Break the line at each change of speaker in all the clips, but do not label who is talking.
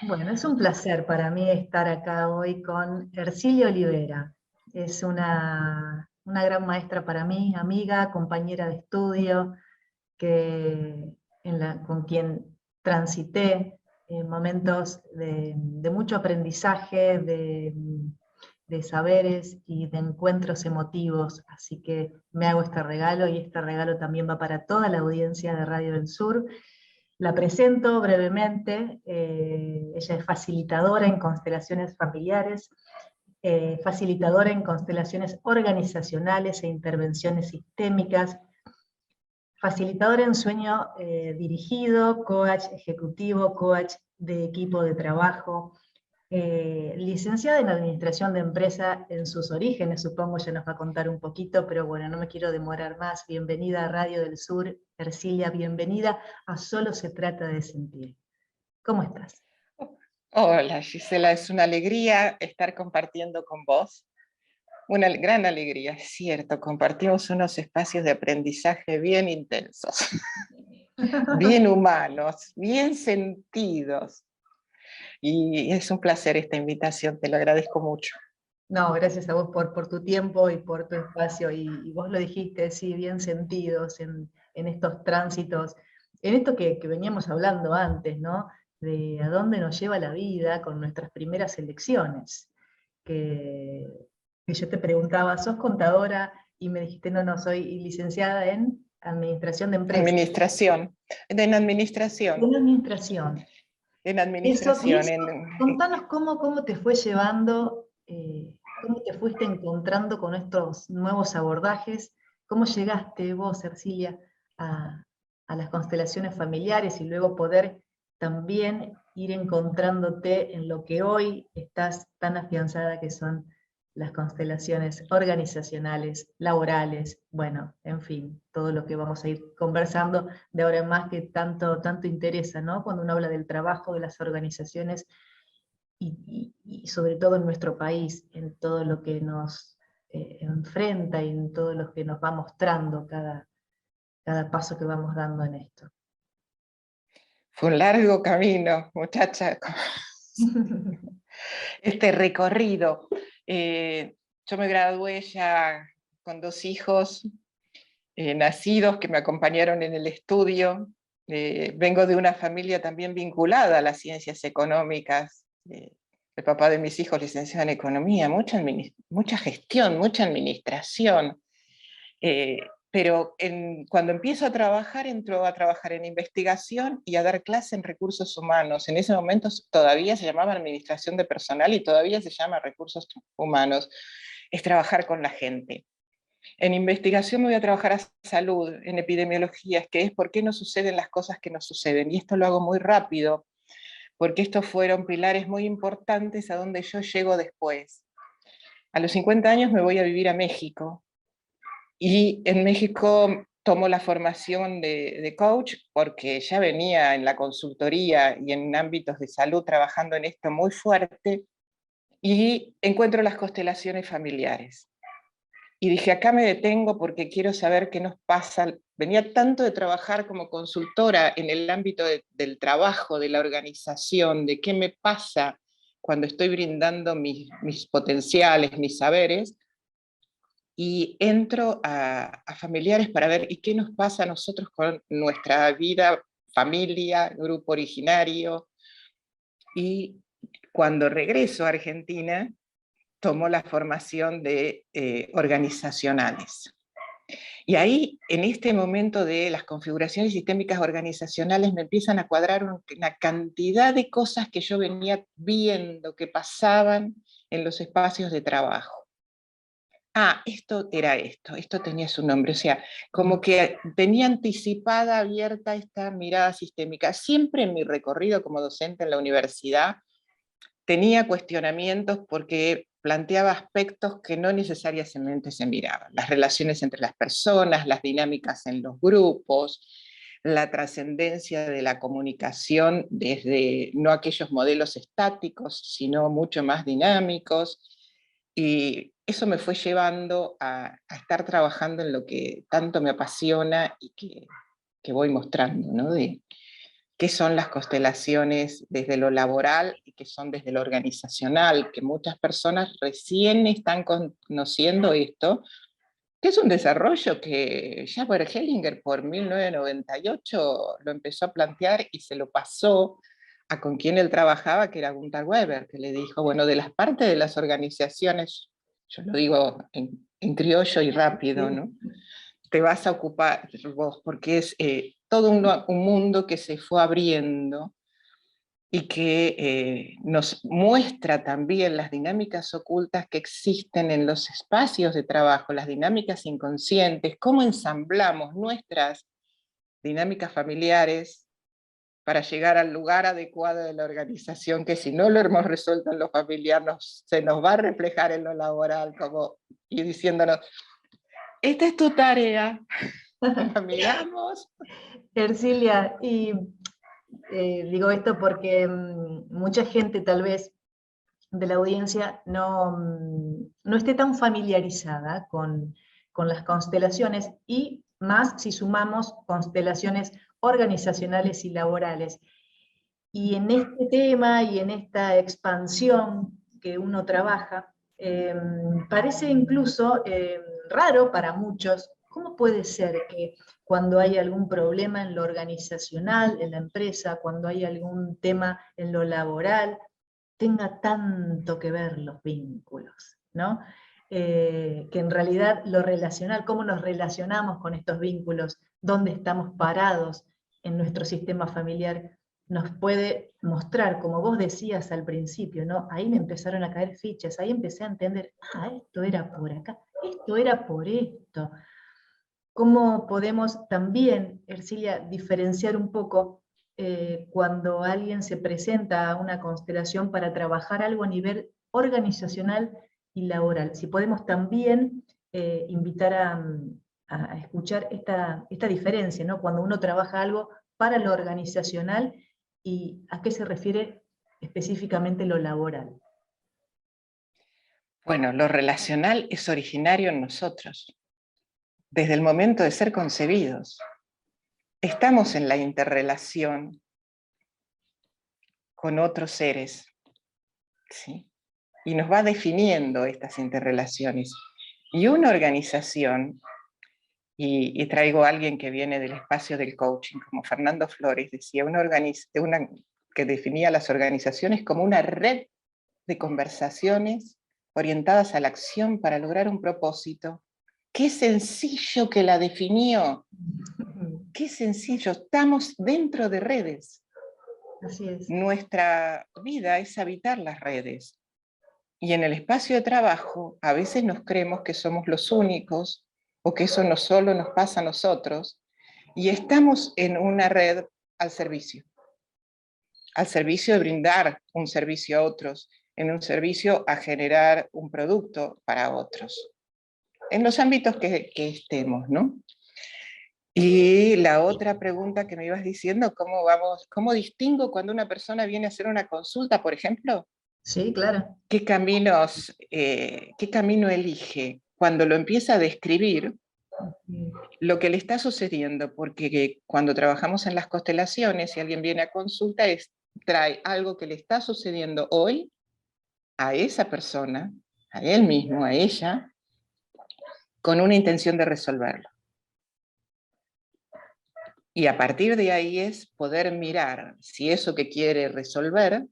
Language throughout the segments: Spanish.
Bueno, es un placer para mí estar acá hoy con Ercilia Olivera. Es una gran maestra para mí, amiga, compañera de estudio, con quien transité momentos de mucho aprendizaje, de saberes y de encuentros emotivos. Así que me hago este regalo y este regalo también va para toda la audiencia de Radio del Sur. La presento brevemente. Ella es facilitadora en constelaciones familiares, facilitadora en constelaciones organizacionales e intervenciones sistémicas, facilitadora en sueño dirigido, coach ejecutivo, coach de equipo de trabajo, licenciada en Administración de Empresa en sus orígenes, supongo ya nos va a contar un poquito, pero bueno, no me quiero demorar más. Bienvenida a Radio del Sur, Ercilia, bienvenida a Solo se trata de sentir. ¿Cómo estás?
Hola Gisela, es una alegría estar compartiendo con vos. Una gran alegría, es cierto, compartimos unos espacios de aprendizaje bien intensos, bien humanos, bien sentidos. Y es un placer esta invitación, te lo agradezco mucho.
No, gracias a vos por tu tiempo y por tu espacio, y vos lo dijiste, sí, bien sentidos en estos tránsitos, en esto que veníamos hablando antes, ¿no? De a dónde nos lleva la vida con nuestras primeras elecciones. Que, que yo te preguntaba, ¿sos contadora? Y me dijiste, no, no, soy licenciada en Administración de Empresas.
Administración, en administración,
En Administración.
en
Eso, y
administración.
eso, contanos cómo te fue llevando, cómo te fuiste encontrando con estos nuevos abordajes, cómo llegaste vos, Ercilia, a, a las constelaciones familiares y luego poder también ir encontrándote en lo que hoy estás tan afianzada que son las constelaciones organizacionales, laborales, bueno, en fin, todo lo que vamos a ir conversando de ahora en más que tanto interesa, ¿no? Cuando uno habla del trabajo de las organizaciones y sobre todo en nuestro país, en todo lo que nos enfrenta y en todo lo que nos va mostrando cada paso que vamos dando en esto.
Fue un largo camino, muchacha, este recorrido. Yo me gradué ya con 2 hijos nacidos que me acompañaron en el estudio. Vengo de una familia también vinculada a las ciencias económicas. El papá de mis hijos licenciado en economía, mucha gestión, mucha administración. Pero cuando empiezo a trabajar, entro a trabajar en investigación y a dar clase en recursos humanos. En ese momento todavía se llamaba administración de personal y todavía se llama recursos humanos. Es trabajar con la gente. En investigación me voy a trabajar a salud, en epidemiología, que es por qué no suceden las cosas que nos suceden. Y esto lo hago muy rápido, porque estos fueron pilares muy importantes a donde yo llego después. A los 50 años me voy a vivir a México. Y en México tomo la formación de coach porque ya venía en la consultoría y en ámbitos de salud trabajando en esto muy fuerte y encuentro las constelaciones familiares. Y dije, acá me detengo porque quiero saber qué nos pasa. Venía tanto de trabajar como consultora en el ámbito del trabajo, de la organización, de qué me pasa cuando estoy brindando mis potenciales, mis saberes, y entro a familiares para ver y qué nos pasa a nosotros con nuestra vida, familia, grupo originario. Y cuando regreso a Argentina, tomo la formación de organizacionales. Y ahí, en este momento de las configuraciones sistémicas organizacionales, me empiezan a cuadrar una cantidad de cosas que yo venía viendo que pasaban en los espacios de trabajo. Esto era esto tenía su nombre, o sea, como que tenía anticipada, abierta esta mirada sistémica. Siempre en mi recorrido como docente en la universidad tenía cuestionamientos porque planteaba aspectos que no necesariamente se miraban. Las relaciones entre las personas, las dinámicas en los grupos, la trascendencia de la comunicación desde no aquellos modelos estáticos, sino mucho más dinámicos. Y eso me fue llevando a estar trabajando en lo que tanto me apasiona y que voy mostrando, ¿no? qué son las constelaciones desde lo laboral y qué son desde lo organizacional, que muchas personas recién están conociendo esto, que es un desarrollo que ya Hellinger por 1998 lo empezó a plantear y se lo pasó a con quien él trabajaba, que era Gunther Weber, que le dijo, bueno, de las partes de las organizaciones, yo lo digo en criollo y rápido, ¿no? Te vas a ocupar vos, porque es todo un mundo que se fue abriendo y que nos muestra también las dinámicas ocultas que existen en los espacios de trabajo, las dinámicas inconscientes, cómo ensamblamos nuestras dinámicas familiares para llegar al lugar adecuado de la organización, que si no lo hemos resuelto en lo familiar, se nos va a reflejar en lo laboral, como, y diciéndonos, esta es tu tarea, la miramos.
Ercilia, y digo esto porque mucha gente tal vez de la audiencia no esté tan familiarizada con las constelaciones, y más si sumamos constelaciones organizacionales y laborales. Y en este tema y en esta expansión que uno trabaja, parece incluso raro para muchos. ¿Cómo puede ser que cuando hay algún problema en lo organizacional, en la empresa, cuando hay algún tema en lo laboral, tenga tanto que ver los vínculos, ¿no? Que en realidad lo relacional, cómo nos relacionamos con estos vínculos, dónde estamos parados en nuestro sistema familiar, nos puede mostrar, como vos decías al principio, ¿no? Ahí me empezaron a caer fichas, ahí empecé a entender, esto era por acá, esto era por esto. ¿Cómo podemos también, Ercilia, diferenciar un poco cuando alguien se presenta a una constelación para trabajar algo a nivel organizacional y laboral? Si podemos también invitar a escuchar esta diferencia, ¿no? Cuando uno trabaja algo para lo organizacional y a qué se refiere específicamente lo laboral.
Bueno, lo relacional es originario en nosotros, desde el momento de ser concebidos. Estamos en la interrelación con otros seres, ¿sí? Y nos va definiendo estas interrelaciones. Y una organización, y traigo a alguien que viene del espacio del coaching, como Fernando Flores, decía, que definía las organizaciones como una red de conversaciones orientadas a la acción para lograr un propósito. Qué sencillo que la definió. Qué sencillo, estamos dentro de redes.
Así es.
Nuestra vida es habitar las redes. Y en el espacio de trabajo a veces nos creemos que somos los únicos o que eso no solo nos pasa a nosotros, y estamos en una red al servicio de brindar un servicio a otros, en un servicio a generar un producto para otros, en los ámbitos que estemos, ¿no? Y la otra pregunta que me ibas diciendo, ¿cómo distingo cuando una persona viene a hacer una consulta, por ejemplo?
Sí, claro.
¿Qué camino elige? Cuando lo empieza a describir, lo que le está sucediendo, porque cuando trabajamos en las constelaciones, si alguien viene a consulta, trae algo que le está sucediendo hoy a esa persona, a él mismo, a ella, con una intención de resolverlo. Y a partir de ahí es poder mirar si eso que quiere resolver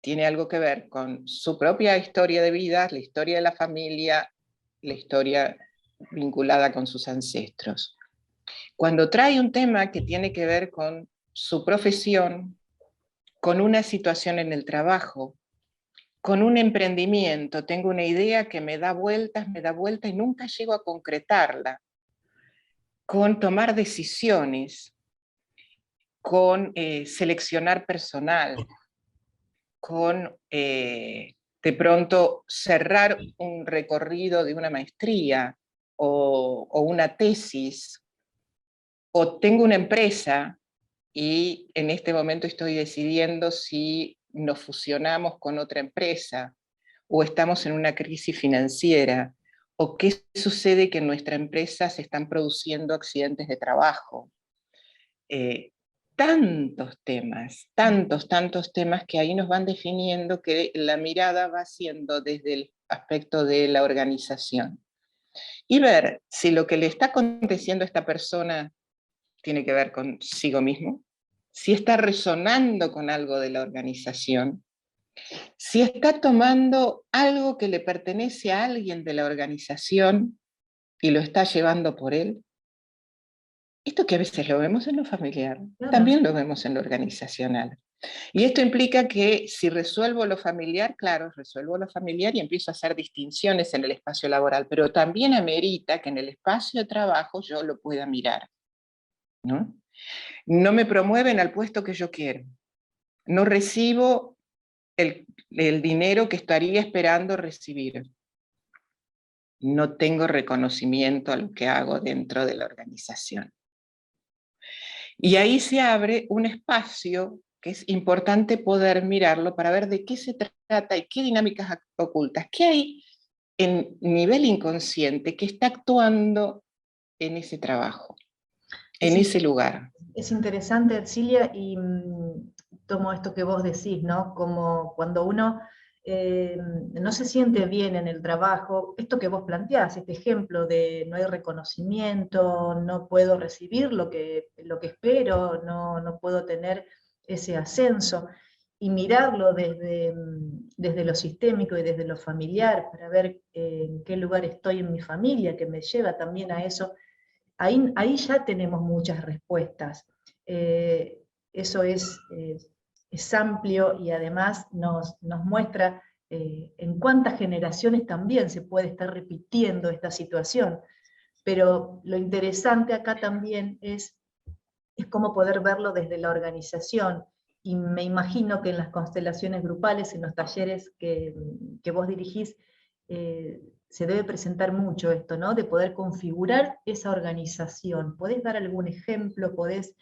tiene algo que ver con su propia historia de vida, la historia de la familia, la historia vinculada con sus ancestros. Cuando trae un tema que tiene que ver con su profesión, con una situación en el trabajo, con un emprendimiento, tengo una idea que me da vueltas y nunca llego a concretarla, con tomar decisiones, con seleccionar personal, con de pronto cerrar un recorrido de una maestría o una tesis, o tengo una empresa y en este momento estoy decidiendo si nos fusionamos con otra empresa, o estamos en una crisis financiera, o qué sucede que en nuestra empresa se están produciendo accidentes de trabajo. tantos temas que ahí nos van definiendo que la mirada va siendo desde el aspecto de la organización. Y ver si lo que le está aconteciendo a esta persona tiene que ver consigo mismo, si está resonando con algo de la organización, si está tomando algo que le pertenece a alguien de la organización y lo está llevando por él. Esto que a veces lo vemos en lo familiar,
Claro.
también lo vemos en lo organizacional. Y esto implica que si resuelvo lo familiar, claro, resuelvo lo familiar y empiezo a hacer distinciones en el espacio laboral, pero también amerita que en el espacio de trabajo yo lo pueda mirar, ¿no? No me promueven al puesto que yo quiero. No recibo el dinero que estaría esperando recibir. No tengo reconocimiento a lo que hago dentro de la organización. Y ahí se abre un espacio que es importante poder mirarlo para ver de qué se trata y qué dinámicas ocultas, qué hay en nivel inconsciente que está actuando en ese trabajo, en ese lugar.
Es interesante, Ercilia, y tomo esto que vos decís, ¿no? Como cuando uno no se siente bien en el trabajo, esto que vos planteás, este ejemplo de no hay reconocimiento, no puedo recibir lo que espero, no puedo tener ese ascenso, y mirarlo desde lo sistémico y desde lo familiar, para ver en qué lugar estoy en mi familia, que me lleva también a eso. Ahí ya tenemos muchas respuestas. Eso es amplio y además nos muestra en cuántas generaciones también se puede estar repitiendo esta situación. Pero lo interesante acá también es cómo poder verlo desde la organización. Y me imagino que en las constelaciones grupales, en los talleres que vos dirigís, se debe presentar mucho esto, ¿no? De poder configurar esa organización. ¿Podés dar algún ejemplo? ¿Podés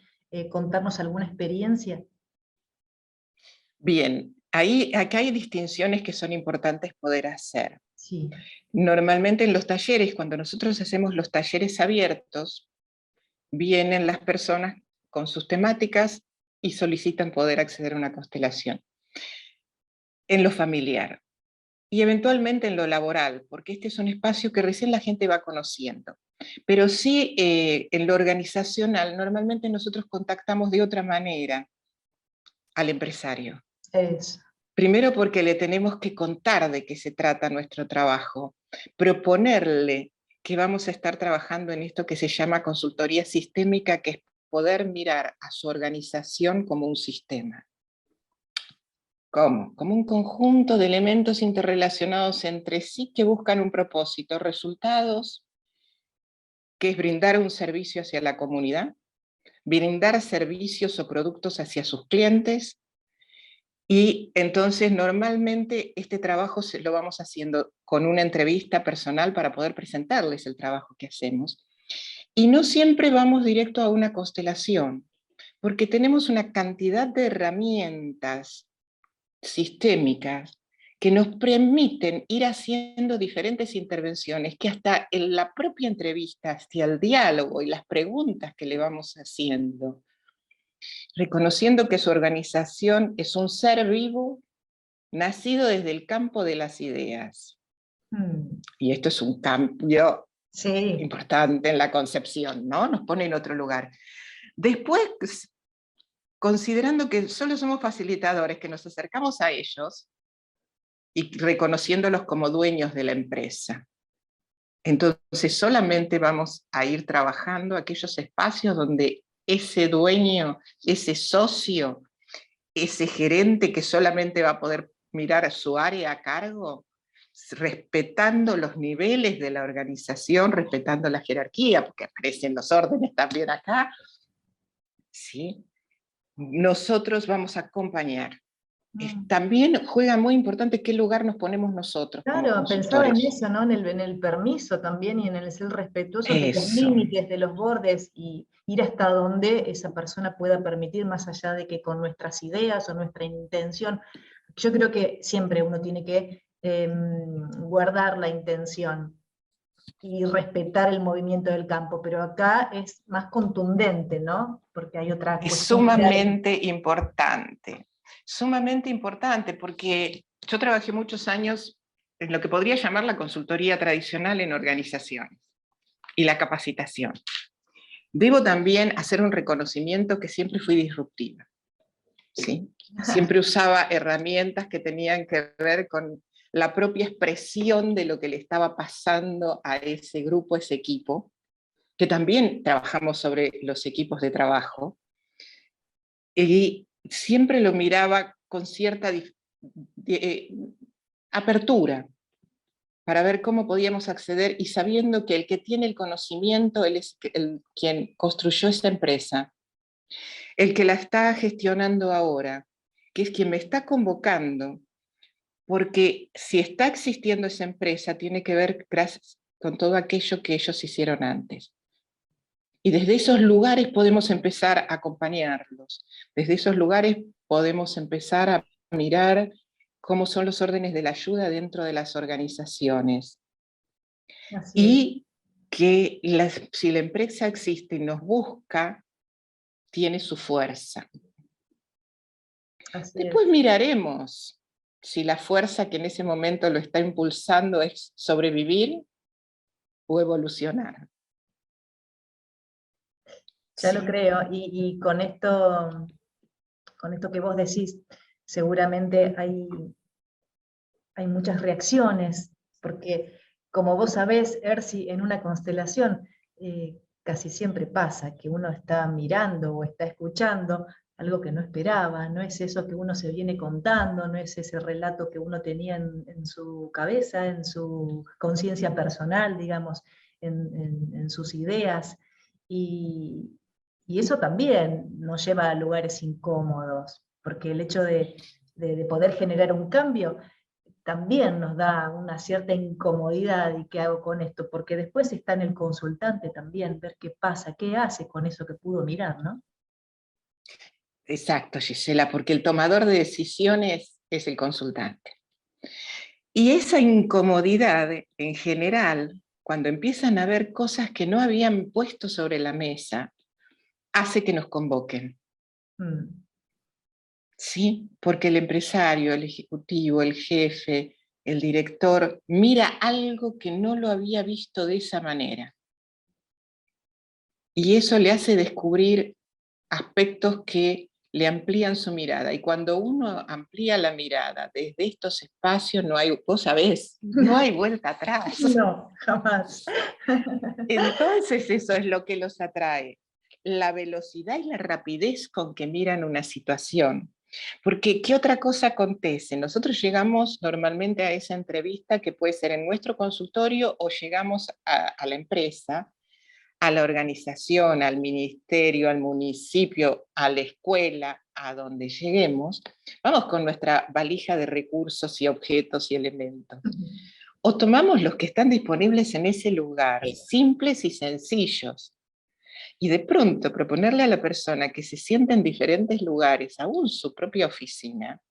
contarnos alguna experiencia?
Bien, acá hay distinciones que son importantes poder hacer.
Sí.
Normalmente en los talleres, cuando nosotros hacemos los talleres abiertos, vienen las personas con sus temáticas y solicitan poder acceder a una constelación. En lo familiar y eventualmente en lo laboral, porque este es un espacio que recién la gente va conociendo. Pero sí, en lo organizacional, normalmente nosotros contactamos de otra manera al empresario.
Eso.
Primero porque le tenemos que contar de qué se trata nuestro trabajo, proponerle que vamos a estar trabajando en esto que se llama consultoría sistémica, que es poder mirar a su organización como un sistema. ¿Cómo? Como un conjunto de elementos interrelacionados entre sí que buscan un propósito, resultados, que es brindar un servicio hacia la comunidad, brindar servicios o productos hacia sus clientes, y entonces normalmente este trabajo lo vamos haciendo con una entrevista personal para poder presentarles el trabajo que hacemos. Y no siempre vamos directo a una constelación, porque tenemos una cantidad de herramientas sistémicas que nos permiten ir haciendo diferentes intervenciones que hasta en la propia entrevista, hacia el diálogo y las preguntas que le vamos haciendo, reconociendo que su organización es un ser vivo nacido desde el campo de las ideas. Y esto es un cambio importante en la concepción, ¿no? Nos pone en otro lugar. Después, considerando que solo somos facilitadores, que nos acercamos a ellos y reconociéndolos como dueños de la empresa. Entonces solamente vamos a ir trabajando aquellos espacios donde ese dueño, ese socio, ese gerente que solamente va a poder mirar su área a cargo, respetando los niveles de la organización, respetando la jerarquía, porque aparecen los órdenes también acá, ¿sí? Nosotros vamos a acompañar. También juega muy importante qué lugar nos ponemos nosotros.
Claro,
como
pensaba en
consultores.
eso, ¿no? En el permiso también y en el ser respetuoso de los
Eso.
límites, de los bordes y ir hasta donde esa persona pueda permitir, más allá de que con nuestras ideas o nuestra intención. Yo creo que siempre uno tiene que guardar la intención y respetar el movimiento del campo, pero acá es más contundente, ¿no? porque hay otra
Es
cuestión que hay.
sumamente importante, porque yo trabajé muchos años en lo que podría llamar la consultoría tradicional en organizaciones y la capacitación. Debo también hacer un reconocimiento que siempre fui disruptiva, ¿sí? Siempre usaba herramientas que tenían que ver con la propia expresión de lo que le estaba pasando a ese grupo, a ese equipo, que también trabajamos sobre los equipos de trabajo, y siempre lo miraba con cierta apertura para ver cómo podíamos acceder y sabiendo que el que tiene el conocimiento, él es quien construyó esta empresa, el que la está gestionando ahora, que es quien me está convocando, porque si está existiendo esa empresa, tiene que ver con todo aquello que ellos hicieron antes. Y desde esos lugares podemos empezar a acompañarlos. Desde esos lugares podemos empezar a mirar cómo son los órdenes de la ayuda dentro de las organizaciones.
Así es.
Y que si la empresa existe y nos busca, tiene su fuerza.
Así
Después
es.
miraremos si la fuerza que en ese momento lo está impulsando es sobrevivir o evolucionar.
Ya lo
¿Sí?
creo. Y con esto que vos decís, seguramente hay muchas reacciones, porque como vos sabés, Ersi, en una constelación casi siempre pasa que uno está mirando o está escuchando algo que no esperaba, no es eso que uno se viene contando, no es ese relato que uno tenía en su cabeza, en su conciencia personal, digamos, en sus ideas. Y, y eso también nos lleva a lugares incómodos, porque el hecho de poder generar un cambio también nos da una cierta incomodidad y qué hago con esto, porque después está en el consultante también, ver qué pasa, qué hace con eso que pudo mirar, ¿no?
Exacto, Gisela, porque el tomador de decisiones es el consultante. Y esa incomodidad, en general, cuando empiezan a ver cosas que no habían puesto sobre la mesa, hace que nos convoquen.
Mm.
¿Sí? Porque el empresario, el ejecutivo, el jefe, el director, mira algo que no lo había visto de esa manera. Y eso le hace descubrir aspectos que le amplían su mirada. Y cuando uno amplía la mirada desde estos espacios, no hay, vos sabés, no hay vuelta atrás.
No, jamás.
Entonces eso es lo que los atrae, la velocidad y la rapidez con que miran una situación. Porque, ¿qué otra cosa acontece? Nosotros llegamos normalmente a esa entrevista que puede ser en nuestro consultorio o llegamos a la empresa, a la organización, al ministerio, al municipio, a la escuela, a donde lleguemos, vamos con nuestra valija de recursos y objetos y elementos. O tomamos los que están disponibles en ese lugar, simples y sencillos, y de pronto proponerle a la persona que se sienta en diferentes lugares, aún su propia oficina,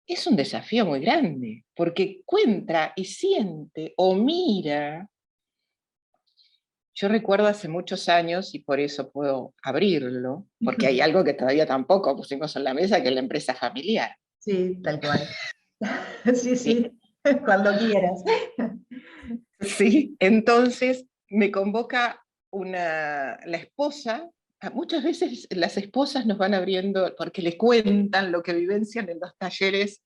es un desafío muy grande, porque encuentra y siente o mira. Yo recuerdo hace muchos años, y por eso puedo abrirlo, porque hay algo que todavía tampoco pusimos en la mesa, que es la empresa familiar.
Sí, tal cual. Sí,
¿Sí?
sí, cuando quieras.
Sí, entonces me convoca la esposa. Muchas veces las esposas nos van abriendo porque le cuentan lo que vivencian en los talleres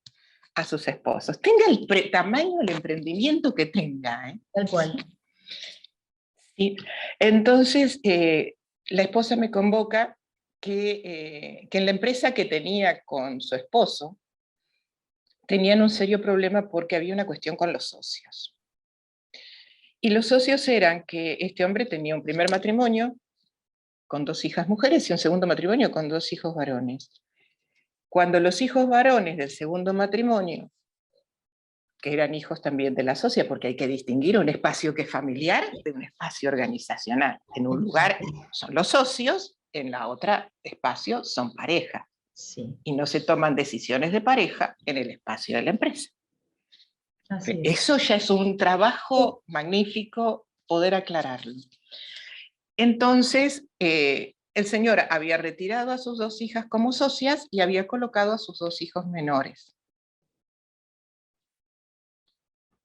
a sus esposos. Tenga el tamaño del emprendimiento que tenga.
Tal cual.
Sí. Entonces, la esposa me convoca que en la empresa que tenía con su esposo, tenían un serio problema porque había una cuestión con los socios. Y los socios eran que este hombre tenía un primer matrimonio con 2 hijas mujeres y un segundo matrimonio con 2 hijos varones. Cuando los hijos varones del segundo matrimonio, que eran hijos también de la socia, porque hay que distinguir un espacio que es familiar de un espacio organizacional. En un lugar son los socios, en la otra espacio son pareja.
Sí,
Y no se toman decisiones de pareja en el espacio de la empresa.
así es.
Eso ya es un trabajo magnífico poder aclararlo. Entonces, El señor había retirado a sus 2 hijas como socias y había colocado a sus 2 hijos menores.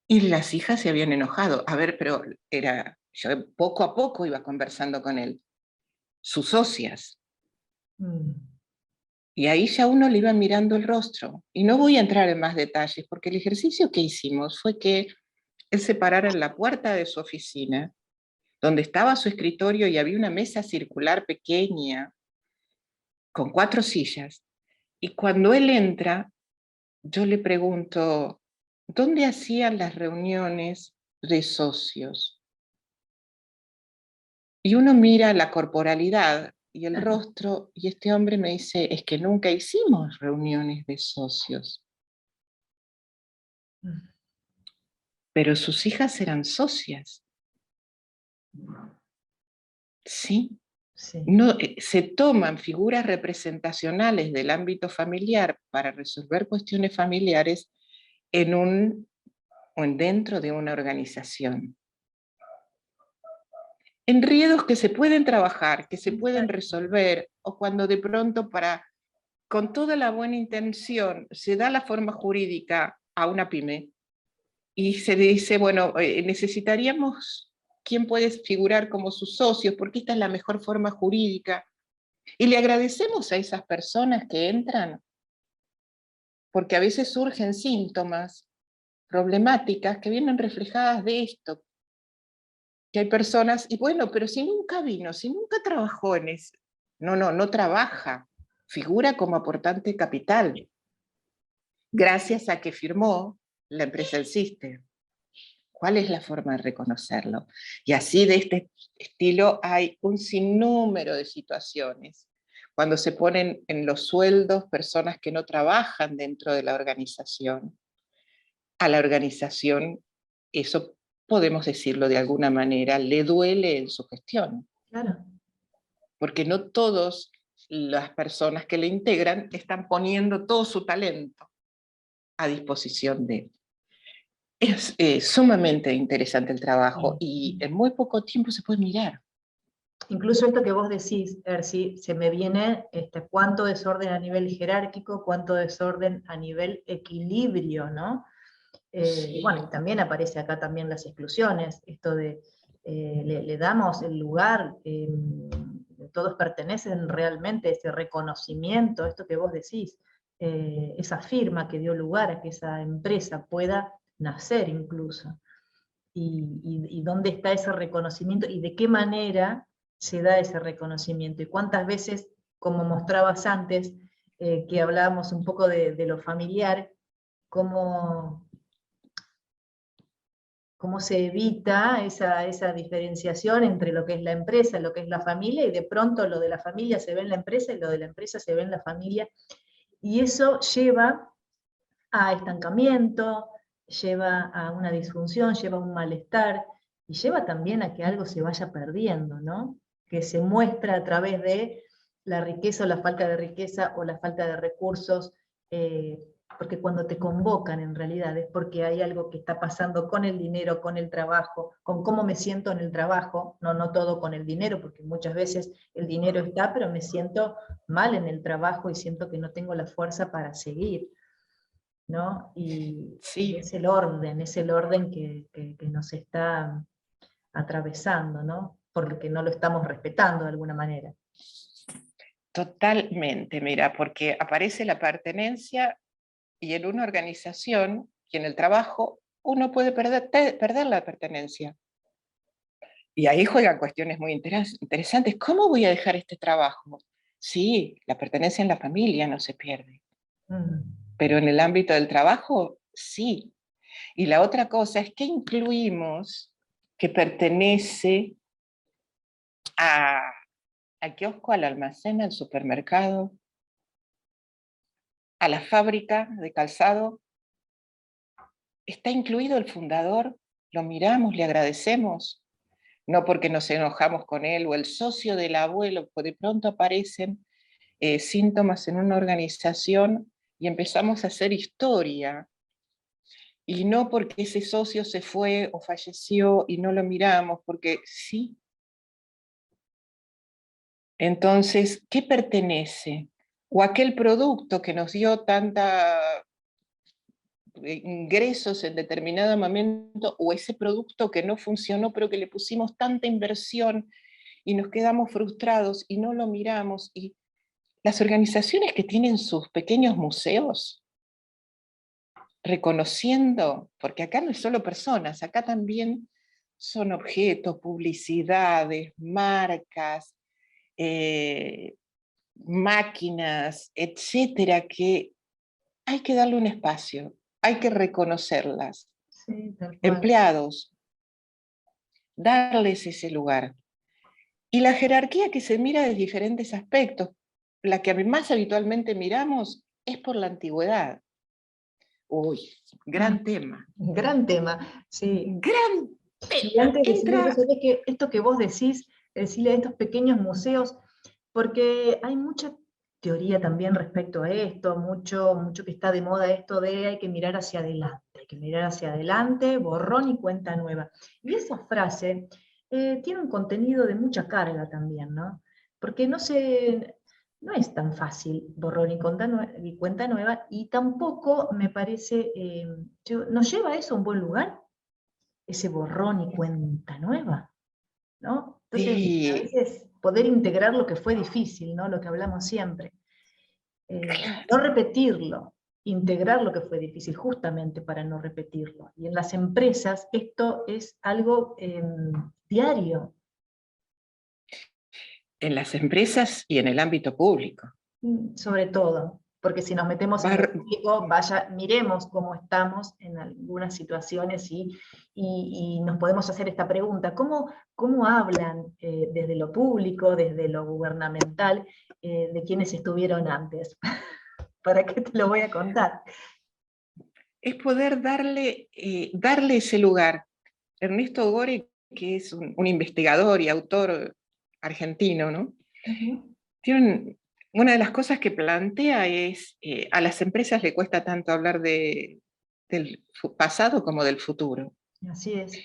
Y las hijas se habían enojado. A ver, pero yo poco a poco iba conversando con él. Sus socias. Y ahí ya uno le iba mirando el rostro. Y no voy a entrar en más detalles, porque el ejercicio que hicimos fue que él se parara en la puerta de su oficina, donde estaba su escritorio y había una mesa circular pequeña, con 4 sillas. Y cuando él entra, yo le pregunto, ¿dónde hacían las reuniones de socios? Y uno mira la corporalidad y el rostro, y este hombre me dice, es que nunca hicimos reuniones de socios. Pero sus hijas eran socias. ¿Sí?
Sí.
No, se toman figuras representacionales del ámbito familiar para resolver cuestiones familiares dentro de una organización. Enredos que se pueden trabajar, que se pueden resolver, o cuando de pronto con toda la buena intención se da la forma jurídica a una pyme y se dice, bueno, necesitaríamos quién puede figurar como sus socios, porque esta es la mejor forma jurídica. Y le agradecemos a esas personas que entran, porque a veces surgen síntomas, problemáticas que vienen reflejadas de esto, que hay personas, y bueno, pero si nunca vino, si nunca trabajó en eso, no trabaja, figura como aportante capital, gracias a que firmó, la empresa existe. ¿Cuál es la forma de reconocerlo? Y así de este estilo hay un sinnúmero de situaciones. Cuando se ponen en los sueldos personas que no trabajan dentro de la organización, a la organización, eso podemos decirlo de alguna manera, le duele en su gestión.
Claro.
Porque no todas las personas que le integran están poniendo todo su talento a disposición de él. Es sumamente interesante el trabajo y en muy poco tiempo se puede mirar.
Incluso esto que vos decís, Erci, se me viene cuánto desorden a nivel jerárquico, cuánto desorden a nivel equilibrio, ¿no?
Sí.
Bueno, y también aparece acá también las exclusiones, esto de le damos el lugar, todos pertenecen realmente, ese reconocimiento, esto que vos decís, esa firma que dio lugar a que esa empresa pueda nacer incluso. Y dónde está ese reconocimiento y de qué manera se da ese reconocimiento. Y cuántas veces, como mostrabas antes, que hablábamos un poco de lo familiar, cómo se evita esa diferenciación entre lo que es la empresa, lo que es la familia, y de pronto lo de la familia se ve en la empresa y lo de la empresa se ve en la familia. Y eso lleva a estancamiento, lleva a una disfunción, lleva a un malestar, y lleva también a que algo se vaya perdiendo, ¿no? Que se muestra a través de la riqueza o la falta de riqueza o la falta de recursos, porque cuando te convocan en realidad es porque hay algo que está pasando con el dinero, con el trabajo, con cómo me siento en el trabajo, no todo con el dinero, porque muchas veces el dinero está, pero me siento mal en el trabajo y siento que no tengo la fuerza para seguir, ¿no? Y
Sí,
es el orden que nos está atravesando, ¿no? Porque no lo estamos respetando de alguna manera.
totalmente, mira, porque aparece la pertenencia y en una organización y en el trabajo uno puede perder la pertenencia. Y ahí juegan cuestiones muy interesantes. ¿Cómo voy a dejar este trabajo? Sí, la pertenencia en la familia no se pierde, pero en el ámbito del trabajo, sí. Y la otra cosa es que incluimos que pertenece al kiosco, al almacén, al supermercado, a la fábrica de calzado. Está incluido el fundador, lo miramos, le agradecemos, no porque nos enojamos con él o el socio del abuelo, porque de pronto aparecen síntomas en una organización y empezamos a hacer historia. Y no porque ese socio se fue o falleció y no lo miramos, porque sí, Entonces, ¿qué pertenece? O aquel producto que nos dio tanta ingresos en determinado momento, o ese producto que no funcionó, pero que le pusimos tanta inversión y nos quedamos frustrados y no lo miramos. Y las organizaciones que tienen sus pequeños museos, reconociendo, porque acá no es solo personas, acá también son objetos, publicidades, marcas, máquinas, etcétera, que hay que darle un espacio, hay que reconocerlas.
Sí, tal cual.
Empleados, darles ese lugar. Y la jerarquía que se mira de diferentes aspectos, la que más habitualmente miramos es por la antigüedad. Uy, gran tema.
Gran tema, sí.
Gran
Y
tema.
antes de seguir, vos
Entra
sabés que esto que vos decís, decirle a estos pequeños museos, porque hay mucha teoría también respecto a esto, mucho que está de moda esto de hay que mirar hacia adelante, hay que mirar hacia adelante, borrón y cuenta nueva. Y esa frase tiene un contenido de mucha carga también, ¿no? Porque no es tan fácil borrón y cuenta nueva, y tampoco me parece, ¿nos lleva a eso a un buen lugar? Ese borrón y cuenta nueva, ¿no? Entonces, a
sí,
veces poder integrar lo que fue difícil, ¿no? Lo que hablamos siempre. No repetirlo, integrar lo que fue difícil, justamente para no repetirlo. Y en las empresas esto es algo diario,
en las empresas y en el ámbito público.
sobre todo. Porque si nos metemos en lo
Bar-
público, miremos cómo estamos en algunas situaciones y nos podemos hacer esta pregunta: ¿cómo hablan desde lo público, desde lo gubernamental, de quienes estuvieron antes? ¿Para qué te lo voy a contar?
es poder darle ese lugar. Ernesto Gore, que es un investigador y autor argentino, ¿no?
Ujú.
Una de las cosas que plantea es, a las empresas le cuesta tanto hablar del pasado como del futuro.
Así es.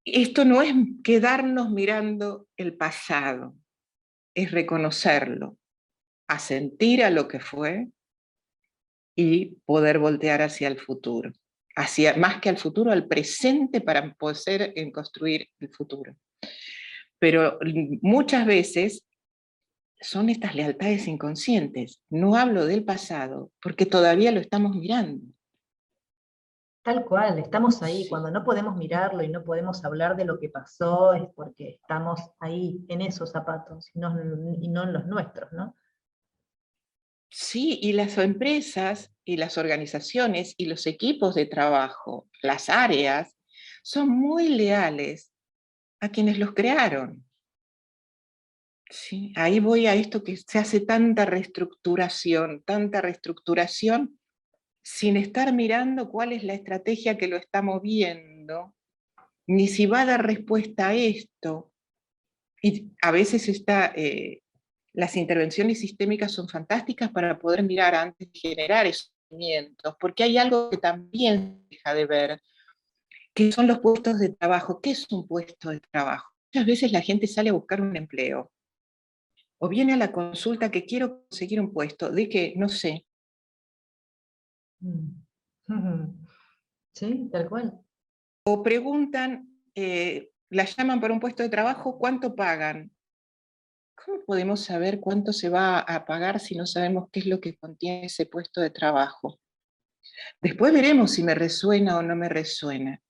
Esto no es quedarnos mirando el pasado, es reconocerlo, asentir a lo que fue y poder voltear hacia el futuro, más que al futuro, al presente para poder construir el futuro. Pero muchas veces son estas lealtades inconscientes. No hablo del pasado porque todavía lo estamos mirando.
Tal cual, estamos ahí.
Sí,
Cuando no podemos mirarlo y no podemos hablar de lo que pasó, es porque estamos ahí en esos zapatos y no en los nuestros, ¿no?
sí, y las empresas y las organizaciones y los equipos de trabajo, las áreas, son muy leales a quienes los crearon. Sí, ahí voy a esto que se hace tanta reestructuración sin estar mirando cuál es la estrategia que lo está moviendo, ni si va a dar respuesta a esto. Y a veces las intervenciones sistémicas son fantásticas para poder mirar antes de generar esos movimientos, porque hay algo que también se deja de ver, que son los puestos de trabajo. ¿Qué es un puesto de trabajo? Muchas veces la gente sale a buscar un empleo o viene a la consulta que quiero conseguir un puesto, de que no sé,
Mm. Ujú. Sí, tal cual.
o preguntan, la llaman para un puesto de trabajo, ¿cuánto pagan? ¿Cómo podemos saber cuánto se va a pagar si no sabemos qué es lo que contiene ese puesto de trabajo? Después veremos si me resuena o no me resuena.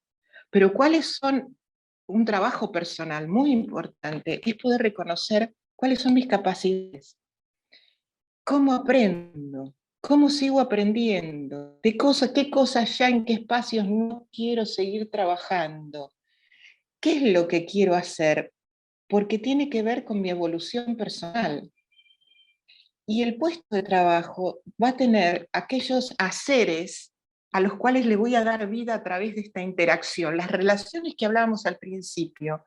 Pero cuáles son, un trabajo personal muy importante, es poder reconocer cuáles son mis capacidades, cómo aprendo, cómo sigo aprendiendo, qué cosas ya, en qué espacios no quiero seguir trabajando, qué es lo que quiero hacer, porque tiene que ver con mi evolución personal. Y el puesto de trabajo va a tener aquellos haceres a los cuales le voy a dar vida a través de esta interacción, las relaciones que hablábamos al principio.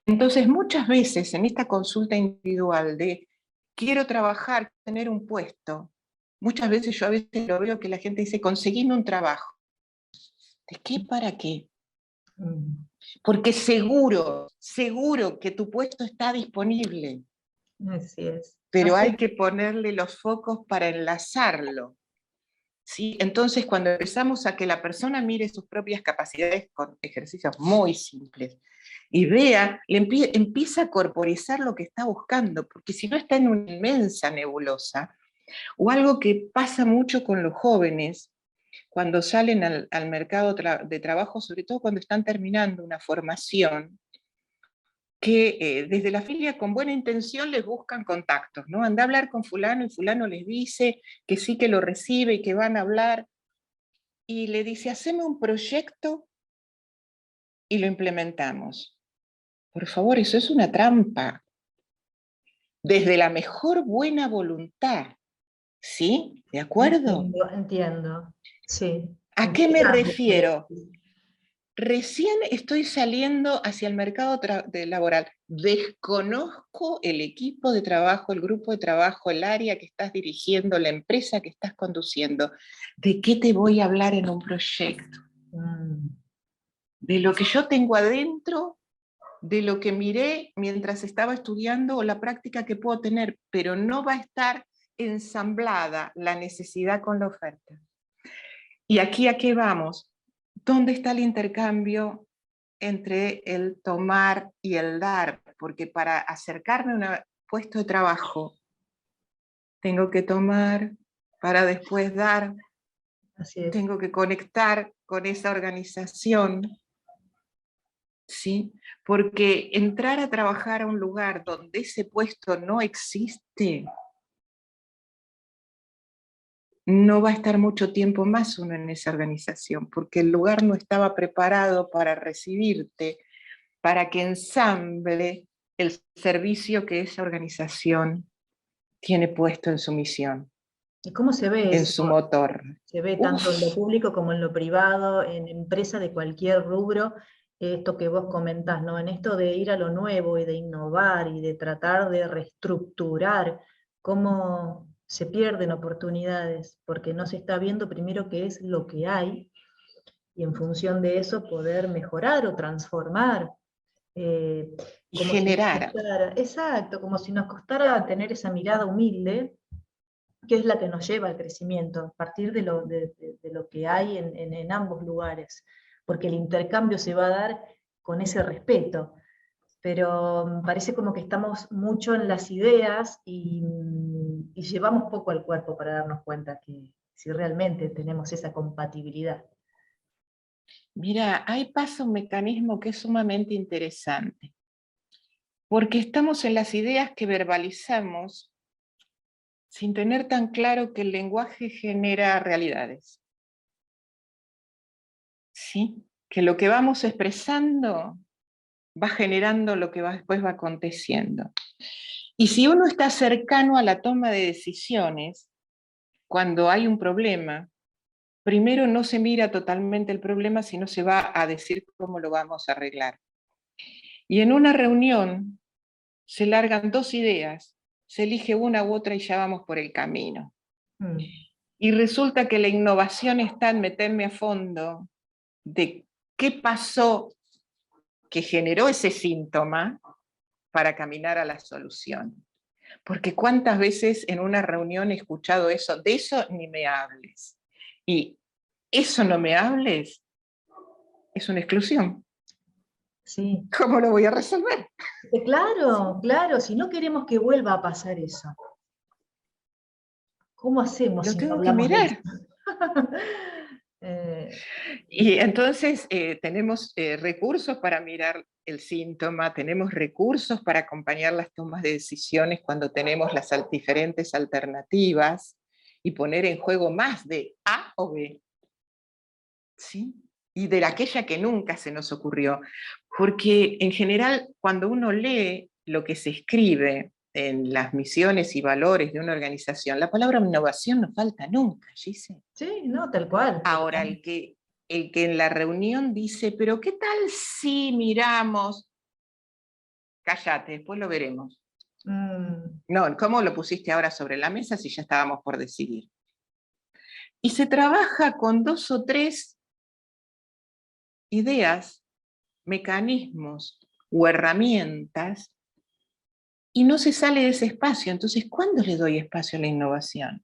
Entonces, muchas veces en esta consulta individual de quiero trabajar, tener un puesto, muchas veces yo a veces lo veo que la gente dice, conseguime un trabajo. ¿De qué para qué?
Mm.
Porque seguro que tu puesto está disponible.
Así es.
pero
Así
hay
es.
que ponerle los focos para enlazarlo. ¿Sí? Entonces, cuando empezamos a que la persona mire sus propias capacidades con ejercicios muy simples y vea, empieza a corporizar lo que está buscando, porque si no está en una inmensa nebulosa, o algo que pasa mucho con los jóvenes, cuando salen al mercado de trabajo, sobre todo cuando están terminando una formación, que desde la familia con buena intención les buscan contactos, ¿no? Anda a hablar con fulano y fulano les dice que sí que lo recibe y que van a hablar, y le dice, haceme un proyecto y lo implementamos. Por favor, eso es una trampa. Desde la mejor buena voluntad, ¿sí? ¿De acuerdo?
Entiendo, entiendo. Sí.
¿A qué me
Interesante.
refiero? Recién estoy saliendo hacia el mercado laboral. Desconozco el equipo de trabajo, el grupo de trabajo, el área que estás dirigiendo, la empresa que estás conduciendo. ¿De qué te voy a hablar en un proyecto?
Mm.
¿De lo que yo tengo adentro, de lo que miré mientras estaba estudiando o la práctica que puedo tener? Pero no va a estar ensamblada la necesidad con la oferta. ¿Y aquí a qué vamos? ¿Dónde está el intercambio entre el tomar y el dar? Porque para acercarme a un puesto de trabajo, tengo que tomar para después dar,
Así es.
tengo que conectar con esa organización, ¿sí? Porque entrar a trabajar a un lugar donde ese puesto no existe, no va a estar mucho tiempo más uno en esa organización, porque el lugar no estaba preparado para recibirte, para que ensamble el servicio que esa organización tiene puesto en su misión,
¿Y cómo se ve
en
eso?
su motor.
Se ve
Uf,
tanto en lo público como en lo privado, en empresa de cualquier rubro, esto que vos comentás, ¿no? En esto de ir a lo nuevo y de innovar y de tratar de reestructurar, cómo se pierden oportunidades, porque no se está viendo primero qué es lo que hay, y en función de eso poder mejorar o transformar. eh,
y
Como si nos
generar.
costara, exacto, como si nos costara tener esa mirada humilde que es la que nos lleva al crecimiento, a partir de lo que hay en ambos lugares, porque el intercambio se va a dar con ese respeto, pero parece como que estamos mucho en las ideas y llevamos poco al cuerpo para darnos cuenta que si realmente tenemos esa compatibilidad.
Mira, ahí pasa un mecanismo que es sumamente interesante, porque estamos en las ideas que verbalizamos sin tener tan claro que el lenguaje genera realidades, ¿sí? Que lo que vamos expresando va generando lo que después va aconteciendo. Y si uno está cercano a la toma de decisiones, cuando hay un problema, primero no se mira totalmente el problema, sino se va a decir cómo lo vamos a arreglar. Y en una reunión se largan dos ideas, se elige una u otra y ya vamos por el camino.
Mm.
Y resulta que la innovación está en meterme a fondo de qué pasó que generó ese síntoma para caminar a la solución. Porque cuántas veces en una reunión he escuchado eso, de eso ni me hables. Y eso no me hables es una exclusión.
Sí.
¿Cómo lo voy a resolver?
Claro, claro, si no queremos que vuelva a pasar eso, ¿cómo hacemos
Lo
si no
tengo que
hablamos de eso?
mirar.
Eh,
Y entonces tenemos recursos para mirar el síntoma, tenemos recursos para acompañar las tomas de decisiones cuando tenemos las diferentes alternativas y poner en juego más de A o B, ¿sí? Y de aquella que nunca se nos ocurrió. Porque en general, cuando uno lee lo que se escribe en las misiones y valores de una organización, la palabra innovación no falta nunca, Gise.
sí, no, tal cual, tal
Ahora,
cual.
el que en la reunión dice, pero ¿qué tal si miramos? Cállate, después lo veremos.
Mm.
No, ¿cómo lo pusiste ahora sobre la mesa si ya estábamos por decidir? Y se trabaja con dos o tres ideas, mecanismos o herramientas y no se sale de ese espacio. Entonces, ¿cuándo le doy espacio a la innovación?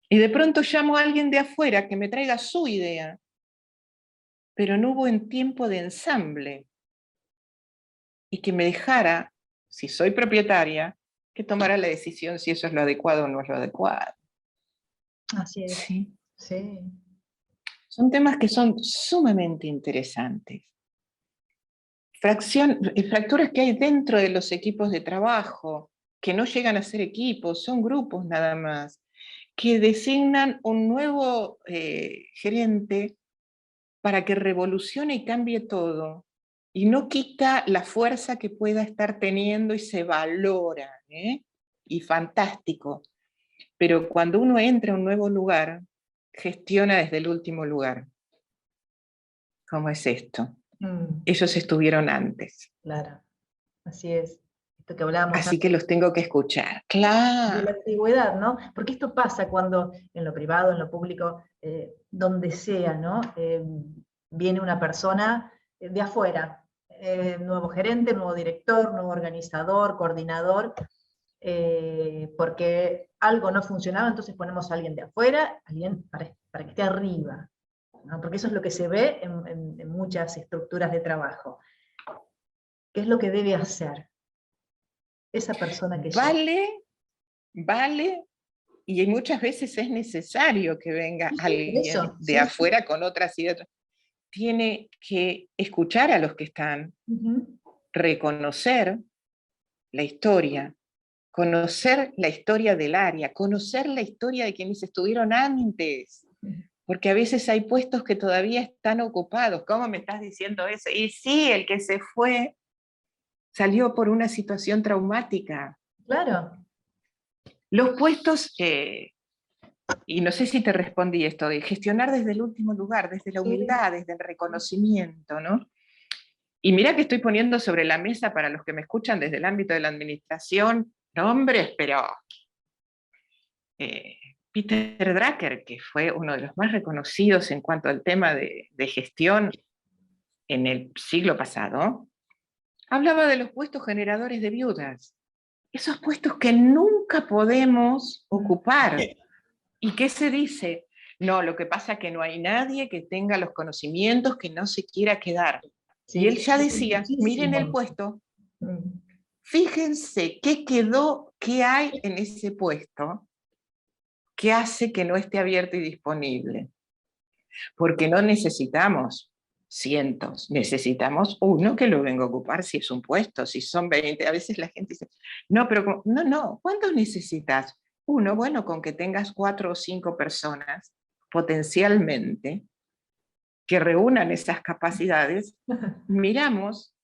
Y de pronto llamo a alguien de afuera que me traiga su idea, pero no hubo un tiempo de ensamble y que me dejara, si soy propietaria, que tomara la decisión si eso es lo adecuado o no es lo adecuado.
Así es,
Sí.
sí.
Son temas que son sumamente interesantes. Fracturas que hay dentro de los equipos de trabajo, que no llegan a ser equipos, son grupos nada más, que designan un nuevo gerente para que revolucione y cambie todo, y no quita la fuerza que pueda estar teniendo y se valora, ¿eh? Y fantástico. Pero cuando uno entra a un nuevo lugar, gestiona desde el último lugar. ¿Cómo es esto? Ellos estuvieron antes.
Claro, así es. Esto que hablábamos
Así que
antes
los tengo que escuchar.
de la
Claro.
antigüedad, ¿no? Porque esto pasa cuando en lo privado, en lo público, donde sea, ¿no? Viene una persona de afuera, nuevo gerente, nuevo director, nuevo organizador, coordinador, porque algo no funcionaba, entonces ponemos a alguien de afuera, alguien para que esté arriba, ¿no? Porque eso es lo que se ve en muchas estructuras de trabajo. ¿Qué es lo que debe hacer esa persona que llega?
Vale, y muchas veces es necesario que venga
Sí, sí, por
alguien
eso,
de
sí, sí.
afuera con otras ideas. Tiene que escuchar a los que están,
Ujú.
reconocer la historia, conocer la historia del área, conocer la historia de quienes estuvieron antes, porque a veces hay puestos que todavía están ocupados. ¿Cómo me estás diciendo eso? Y sí, el que se fue salió por una situación traumática.
Claro,
Los puestos, y no sé si te respondí esto, de gestionar desde el último lugar, desde la
sí.
humildad, desde el reconocimiento, ¿no? Y mira que estoy poniendo sobre la mesa para los que me escuchan desde el ámbito de la administración nombres, pero Peter Drucker, que fue uno de los más reconocidos en cuanto al tema de gestión en el siglo pasado, hablaba de los puestos generadores de viudas, esos puestos que nunca podemos ocupar. ¿Y qué se dice? No, lo que pasa es que no hay nadie que tenga los conocimientos que no se quiera quedar. Y
Sí,
él
se
ya
dice
decía, miren
muchísimo
el
eso.
puesto,
Mm.
fíjense qué quedó, qué hay en ese puesto que hace que no esté abierto y disponible. Porque no necesitamos cientos, necesitamos uno que lo venga a ocupar si es un puesto, si son 20. A veces la gente dice, no, pero no, ¿cuántos necesitas? Uno, bueno, con que tengas 4 o 5 personas potencialmente que reúnan esas capacidades, miramos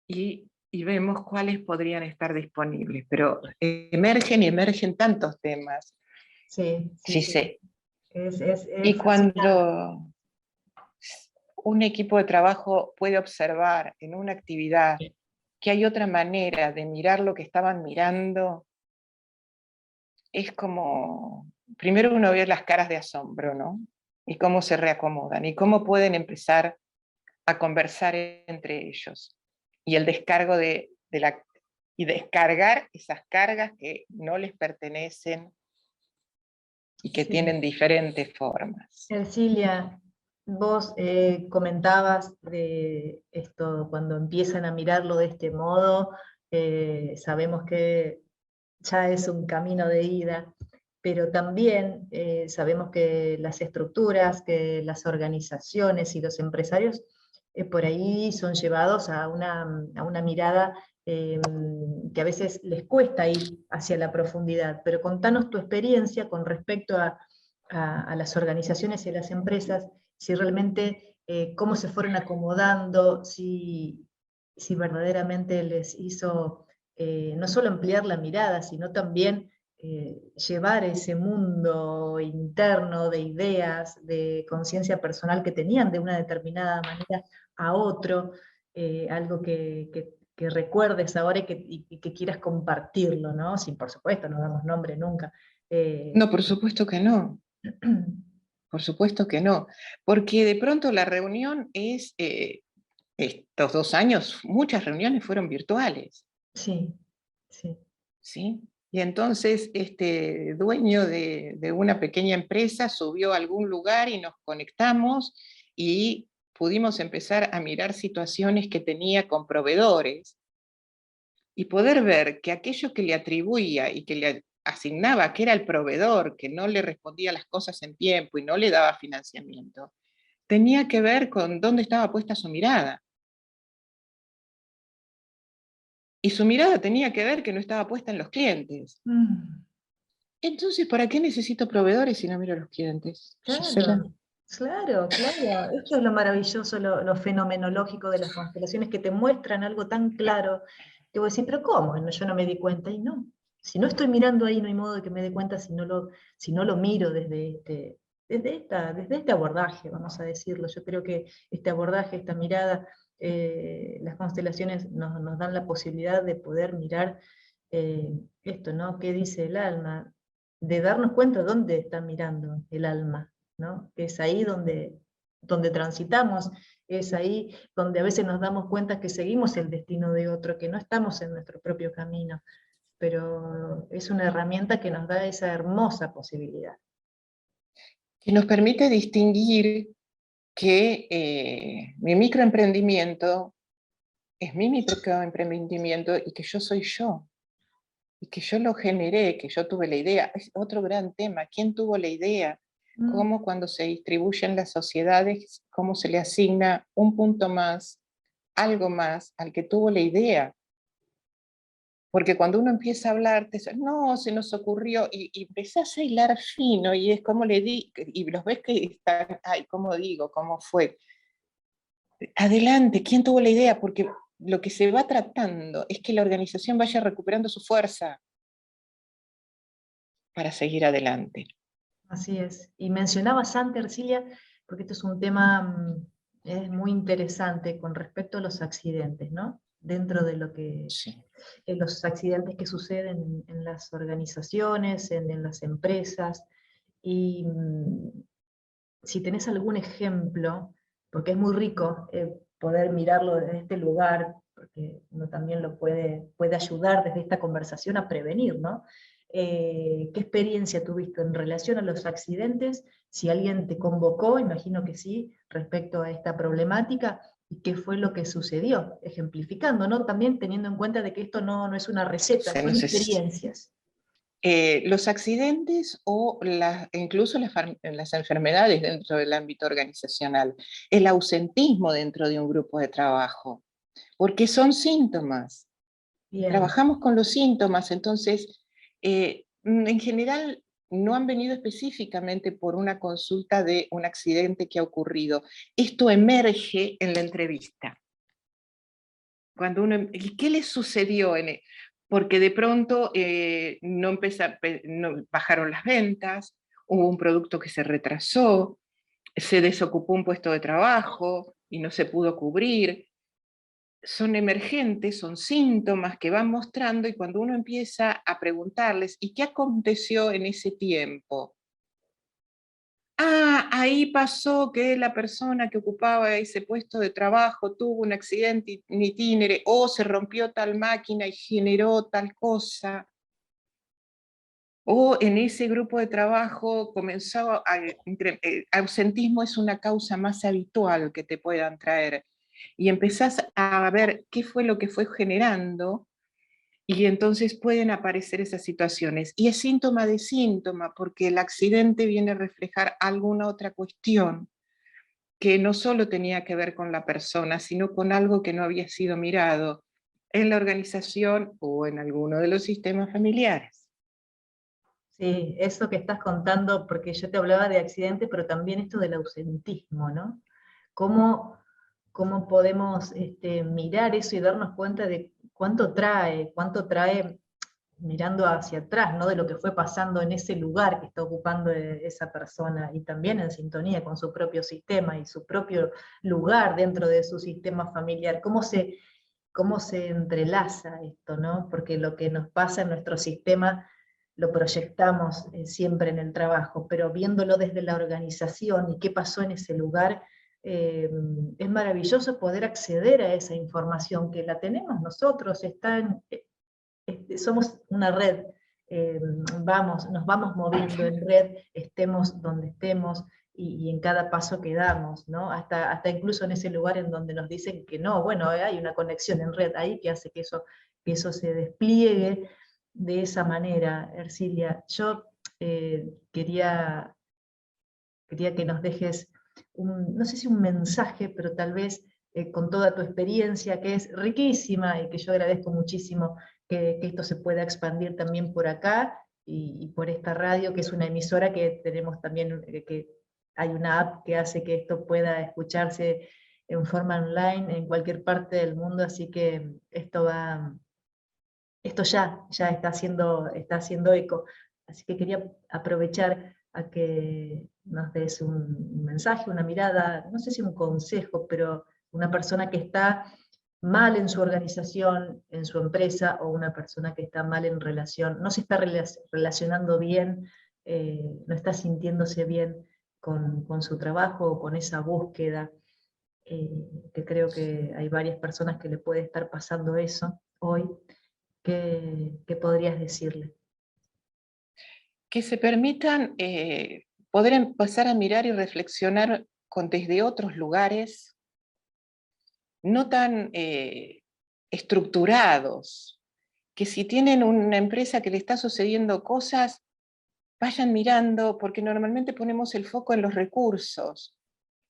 y vemos cuáles podrían estar disponibles, pero emergen y emergen tantos temas.
Sí, sí,
Sí,
sí.
sí.
Es
Y
fascinante.
cuando un equipo de trabajo puede observar en una actividad que hay otra manera de mirar lo que estaban mirando, es como, primero uno ve las caras de asombro, ¿no? Y cómo se reacomodan, y cómo pueden empezar a conversar entre ellos. Y el descargo y descargar esas cargas que no les pertenecen y que
Sí.
tienen diferentes formas.
Ercilia, vos comentabas de esto, cuando empiezan a mirarlo de este modo, sabemos que ya es un camino de ida, pero también sabemos que las estructuras, que las organizaciones y los empresarios por ahí son llevados a una mirada que a veces les cuesta ir hacia la profundidad. Pero contanos tu experiencia con respecto a las organizaciones y a las empresas, si realmente cómo se fueron acomodando, si verdaderamente les hizo no solo ampliar la mirada, sino también llevar ese mundo interno de ideas, de conciencia personal que tenían de una determinada manera a otro, algo que recuerdes ahora y que quieras compartirlo, ¿no? Sin, por supuesto, no damos nombre nunca.
No, por supuesto que no. Por supuesto que no, porque de pronto la reunión estos 2 años, muchas reuniones fueron virtuales.
Sí, sí.
¿sí? Y entonces este dueño de una pequeña empresa subió a algún lugar y nos conectamos y pudimos empezar a mirar situaciones que tenía con proveedores y poder ver que aquello que le atribuía y que le asignaba que era el proveedor, que no le respondía las cosas en tiempo y no le daba financiamiento, tenía que ver con dónde estaba puesta su mirada. Y su mirada tenía que ver que no estaba puesta en los clientes.
Mm,
Entonces, ¿para qué necesito proveedores si no miro a los clientes? Gisela.
claro, claro, claro. Esto es lo maravilloso, lo fenomenológico de las constelaciones, que te muestran algo tan claro que vos decís, pero ¿cómo? No, yo no me di cuenta, y no. Si no estoy mirando ahí, no hay modo de que me dé cuenta si no lo miro desde este abordaje, vamos a decirlo. Yo creo que este abordaje, esta mirada, las constelaciones nos dan la posibilidad de poder mirar esto, ¿no? ¿Qué dice el alma? De darnos cuenta dónde está mirando el alma, ¿no? Que es ahí donde transitamos, es ahí donde a veces nos damos cuenta que seguimos el destino de otro, que no estamos en nuestro propio camino, pero es una herramienta que nos da esa hermosa posibilidad.
Que nos permite distinguir que mi microemprendimiento es mi microemprendimiento y que yo soy yo, y que yo lo generé, que yo tuve la idea. Es otro gran tema, ¿quién tuvo la idea?
Mm,
Cómo cuando se distribuyen las sociedades, cómo se le asigna un punto más, algo más al que tuvo la idea. Porque cuando uno empieza a hablar, no, se nos ocurrió, y empezás a hilar fino, y es como le di, y los ves que están, ay, ¿cómo digo? ¿Cómo fue? Adelante, ¿quién tuvo la idea? Porque lo que se va tratando es que la organización vaya recuperando su fuerza para seguir adelante.
así es. Y mencionabas antes, Ercilia, porque esto es un tema es muy interesante con respecto a los accidentes, ¿no? Dentro de lo que
Sí.
los accidentes que suceden en las organizaciones, en las empresas, y si tenés algún ejemplo, porque es muy rico poder mirarlo desde este lugar, porque uno también lo puede ayudar desde esta conversación a prevenir, ¿no? ¿Qué experiencia tuviste en relación a los accidentes? Si alguien te convocó, imagino que sí, respecto a esta problemática, y qué fue lo que sucedió, ejemplificando, ¿no? También teniendo en cuenta de que esto no es una receta,
Se
son
nos
experiencias.
los accidentes o incluso las enfermedades dentro del ámbito organizacional, el ausentismo dentro de un grupo de trabajo, porque son síntomas.
Bien,
Trabajamos con los síntomas, entonces, en general no han venido específicamente por una consulta de un accidente que ha ocurrido. Esto emerge en la entrevista. Cuando uno, ¿qué les sucedió? Porque de pronto no, bajaron las ventas, hubo un producto que se retrasó, se desocupó un puesto de trabajo y no se pudo cubrir. Son emergentes, son síntomas que van mostrando y cuando uno empieza a preguntarles, ¿y qué aconteció en ese tiempo? Ah, ahí pasó que la persona que ocupaba ese puesto de trabajo tuvo un accidente in itinere o se rompió tal máquina y generó tal cosa. O en ese grupo de trabajo comenzó ausentismo es una causa más habitual que te puedan traer. Y empezás a ver qué fue lo que fue generando y entonces pueden aparecer esas situaciones. Y es síntoma de síntoma, porque el accidente viene a reflejar alguna otra cuestión que no solo tenía que ver con la persona, sino con algo que no había sido mirado en la organización o en alguno de los sistemas familiares.
sí, eso que estás contando, porque yo te hablaba de accidentes, pero también esto del ausentismo, ¿no? ¿Cómo, cómo podemos mirar eso y darnos cuenta de cuánto trae mirando hacia atrás, ¿no? De lo que fue pasando en ese lugar que está ocupando esa persona, y también en sintonía con su propio sistema y su propio lugar dentro de su sistema familiar? Cómo se entrelaza esto, ¿no? Porque lo que nos pasa en nuestro sistema lo proyectamos siempre en el trabajo, pero viéndolo desde la organización y qué pasó en ese lugar, es maravilloso poder acceder a esa información, que la tenemos nosotros, somos una red, nos vamos moviendo en red, estemos donde estemos, y en cada paso que damos, ¿no? Hasta incluso en ese lugar en donde nos dicen que no, bueno, hay una conexión en red ahí que hace que eso se despliegue de esa manera. Ercilia, yo quería que nos dejes, no sé si un mensaje, pero tal vez con toda tu experiencia, que es riquísima y que yo agradezco muchísimo que esto se pueda expandir también por acá y por esta radio, que es una emisora que tenemos también, que hay una app que hace que esto pueda escucharse en forma online en cualquier parte del mundo, así que esto ya está haciendo eco. Así que quería aprovechar a que nos des un mensaje, una mirada, no sé si un consejo, pero una persona que está mal en su organización, en su empresa, o una persona que está mal en relación, no se está relacionando bien, no está sintiéndose bien con su trabajo o con esa búsqueda, que creo que hay varias personas que le puede estar pasando eso hoy. ¿Qué podrías decirle?
Que se permitan poder empezar a mirar y reflexionar desde otros lugares, no tan estructurados, que si tienen una empresa que le está sucediendo cosas, vayan mirando, porque normalmente ponemos el foco en los recursos,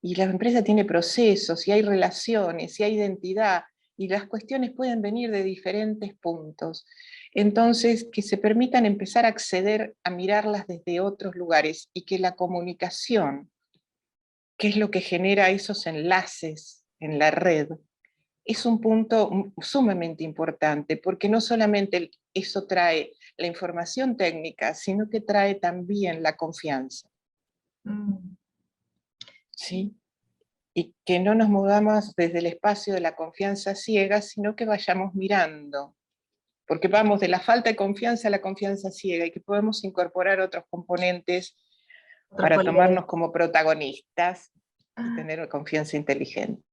y la empresa tiene procesos, y hay relaciones, y hay identidad, y las cuestiones pueden venir de diferentes puntos. Entonces, que se permitan empezar a acceder a mirarlas desde otros lugares, y que la comunicación, que es lo que genera esos enlaces en la red, es un punto sumamente importante, porque no solamente eso trae la información técnica, sino que trae también la confianza. ¿Sí? Y que no nos movamos desde el espacio de la confianza ciega, sino que vayamos mirando, porque vamos de la falta de confianza a la confianza ciega, y que podemos incorporar otros componentes
Otras
para
cualidades.
tomarnos como protagonistas y tener confianza inteligente.